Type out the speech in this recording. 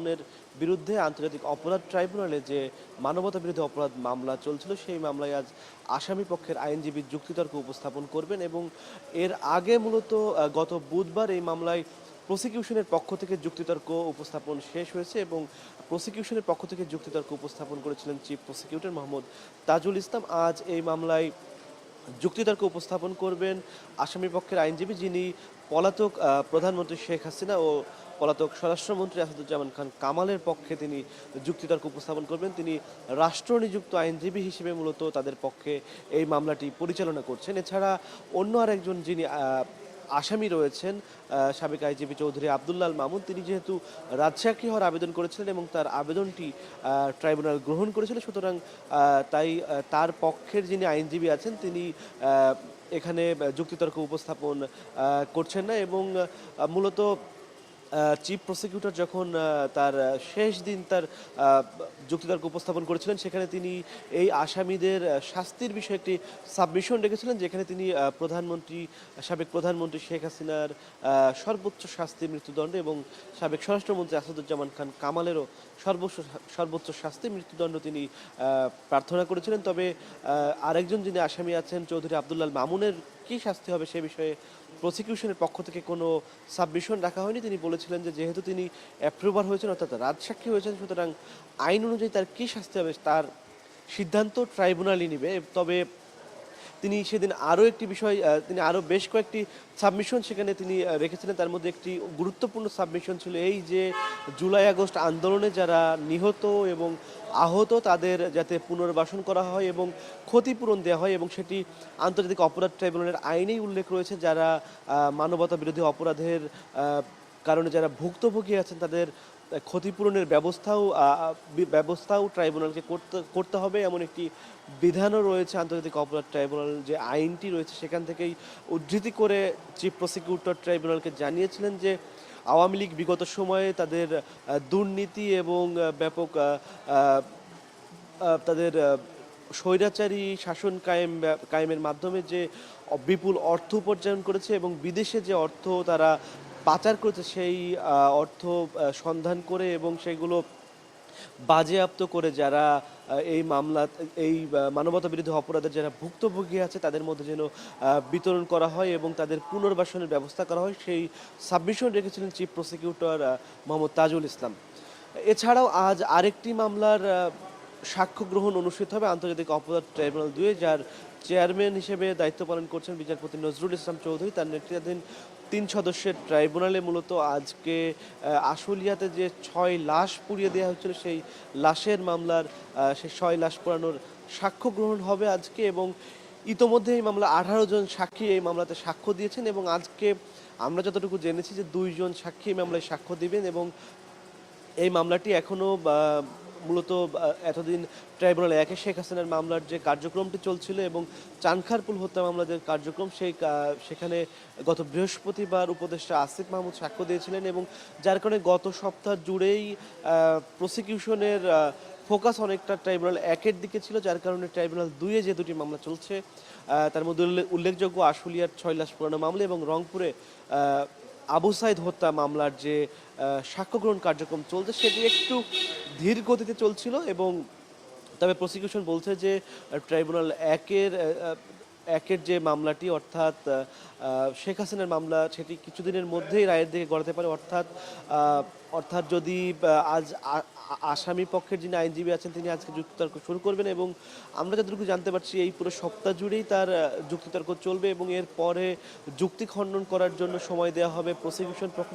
মামুনের বিরুদ্ধে আন্তর্জাতিক অপরাধ ট্রাইব্যুনালে যে মানবতা বিরোধী অপরাধ মামলা চলছিল, সেই মামলায় আজ আসামি পক্ষের আইনজীবী যুক্তিতর্ক উপস্থাপন করবেন এবং এর আগে মূলত গত বুধবার এই মামলায় প্রসিকিউশনের পক্ষ থেকে যুক্তিতর্ক উপস্থাপন শেষ হয়েছে এবং প্রসিকিউশনের পক্ষ থেকে যুক্তিতর্ক উপস্থাপন করেছিলেন চিফ প্রসিকিউটর মোহাম্মদ তাজুল ইসলাম। আজ এই মামলায় যুক্তিতর্ক উপস্থাপন করবেন আসামি পক্ষের আইনজীবী, যিনি পলাতক প্রধানমন্ত্রী শেখ হাসিনা ও পলাতক স্বরাষ্ট্রমন্ত্রী আসাদুজ্জামান খান কামালের পক্ষে তিনি যুক্তিতর্ক উপস্থাপন করবেন। তিনি রাষ্ট্রনিযুক্ত আইনজীবী হিসেবে মূলত তাদের পক্ষে এই মামলাটি পরিচালনা করছেন। এছাড়া অন্য আরেকজন যিনি আসামি রয়েছেন সাবেক আইনজীবী চৌধুরী আব্দুল্লাহ আল মামুন, তিনি যেহেতু রাজসাক্ষী হওয়ার আবেদন করেছিলেন এবং তার আবেদনটি ট্রাইব্যুনাল গ্রহণ করেছিল, সুতরাং তাই তার পক্ষের যিনি আইনজীবী আছেন তিনি এখানে যুক্তিতর্ক উপস্থাপন করছেন না এবং মূলত চিফ প্রসিকিউটর যখন তার শেষ দিন তার যুক্তিতর্ক উপস্থাপন করেছিলেন, সেখানে তিনি এই আসামিদের শাস্তির বিষয়ে একটি সাবমিশন রেখেছিলেন, যেখানে তিনি সাবেক প্রধানমন্ত্রী শেখ হাসিনার সর্বোচ্চ শাস্তি মৃত্যুদণ্ড এবং সাবেক স্বরাষ্ট্রমন্ত্রী আসাদুজ্জামান খান কামালেরও সর্বোচ্চ শাস্তি মৃত্যুদণ্ড তিনি প্রার্থনা করেছিলেন। তবে আরেকজন যিনি আসামি আছেন চৌধুরী আব্দুল্লাহ আল মামুনের কী শাস্তি হবে সে বিষয়ে প্রসিকিউশনের পক্ষ থেকে কোনো সাবমিশন রাখা হয়নি। তিনি বলেছিলেন যে যেহেতু তিনি অ্যাপ্রুভার হয়েছেন, অর্থাৎ রাজসাক্ষী হয়েছেন, সুতরাং আইন অনুযায়ী তার কী শাস্তি হবে তার সিদ্ধান্ত ট্রাইব্যুনালই নেবে। তবে তিনি সেদিন আরও একটি বিষয়, তিনি আরও বেশ কয়েকটি সাবমিশন সেখানে তিনি রেখেছিলেন। তার মধ্যে একটি গুরুত্বপূর্ণ সাবমিশন ছিল এই যে জুলাই আগস্ট আন্দোলনে যারা নিহত এবং আহত তাদের যাতে পুনর্বাসন করা হয় এবং ক্ষতিপূরণ দেওয়া হয়, এবং সেটি আন্তর্জাতিক অপরাধ ট্রাইব্যুনালের আইনেই উল্লেখ রয়েছে। যারা মানবতা বিরোধী অপরাধের কারণে যারা ভুক্তভোগী আছেন তাদের ক্ষতিপূরণের ব্যবস্থাও ট্রাইব্যুনালকে করতে হবে, এমন একটি বিধানও রয়েছে আন্তর্জাতিক অপরাধ ট্রাইব্যুনাল যে আইনটি রয়েছে সেখান থেকেই উদ্ধৃতি করে চিফ প্রসিকিউটর ট্রাইব্যুনালকে জানিয়েছিলেন যে আওয়ামী লীগ বিগত সময়ে তাদের দুর্নীতি এবং ব্যাপক তাদের স্বৈরাচারী শাসন কায়েমের মাধ্যমে যে বিপুল অর্থ উপার্জন করেছে এবং বিদেশে যে অর্থ তারা পাচার করেছে সেই অর্থ সন্ধান করে এবং সেগুলো বাজেয়াপ্ত করে যারা এই মানবতা বিরোধী অপরাধের যারা ভুক্তভোগী আছে তাদের মধ্যে যেন বিতরণ করা হয় এবং তাদের পুনর্বাসনের ব্যবস্থা করা হয়, সেই সাবমিশন রেখেছিলেন চিফ প্রসিকিউটর মোহাম্মদ তাজুল ইসলাম। এছাড়াও আজ আরেকটি মামলার সাক্ষ্য গ্রহণ অনুষ্ঠিত হবে আন্তর্জাতিক অপরাধ ট্রাইব্যুনাল 2, যার চেয়ারম্যান হিসেবে দায়িত্ব পালন করছেন বিচারপতি নজরুল ইসলাম চৌধুরী। তার নেতৃত্বাধীন 3 সদস্যের ট্রাইব্যুনালে মূলত আজকে আশুলিয়াতে যে 6 লাশ পুড়িয়ে দেওয়া হয়েছিল সেই লাশের মামলার সেই 6 লাশ পোড়ানোর সাক্ষ্য গ্রহণ হবে আজকে, এবং ইতোমধ্যে এই মামলা 18 জন সাক্ষী এই মামলাতে সাক্ষ্য দিয়েছেন এবং আজকে আমরা যতটুকু জেনেছি যে 2 জন সাক্ষী এই মামলায় সাক্ষ্য দিবেন এবং এই মামলাটি এখনও মূলত এতদিন ট্রাইব্যুনাল 1-এ শেখ হাসিনার মামলার যে কার্যক্রমটি চলছিল এবং চানখারপুল হত্যা মামলার যে কার্যক্রম সেখানে গত বৃহস্পতিবার উপদেষ্টা আসিফ মাহমুদ সাক্ষ্য দিয়েছিলেন এবং যার কারণে গত সপ্তাহ জুড়েই প্রসিকিউশনের ফোকাস অনেকটা ট্রাইব্যুনাল 1-এর দিকে ছিল, যার কারণে ট্রাইব্যুনাল 2-এ যে দুটি মামলা চলছে তার মধ্যে উল্লেখযোগ্য আশুলিয়ার 6 লাশ পুরানো মামলা এবং রংপুরে আবু সাইদ হত্যা মামলার যে সাক্ষ্য গ্রহণ কার্যক্রম চলছে সেটি একটু ধীর গতিতে চলছিল। এবং তবে প্রসিকিউশন বলছে যে ট্রাইব্যুনাল 1-এর যে মামলাটি অর্থাৎ শেখ হাসিনার মামলা সেটি কিছুদিনের মধ্যেই রায়ের দিকে গড়াতে পারে, অর্থাৎ যদি আজ আসামি পক্ষের যিনি আইনজীবী আছেন তিনি আজকে যুক্তিতর্ক শুরু করবেন এবং আমরা যতটুকু জানতে পারছি এই পুরো সপ্তাহ জুড়েই তার যুক্তিতর্ক চলবে এবং এর পরে যুক্তি খণ্ডন করার জন্য সময় দেওয়া হবে প্রসিকিউশন পক্ষ।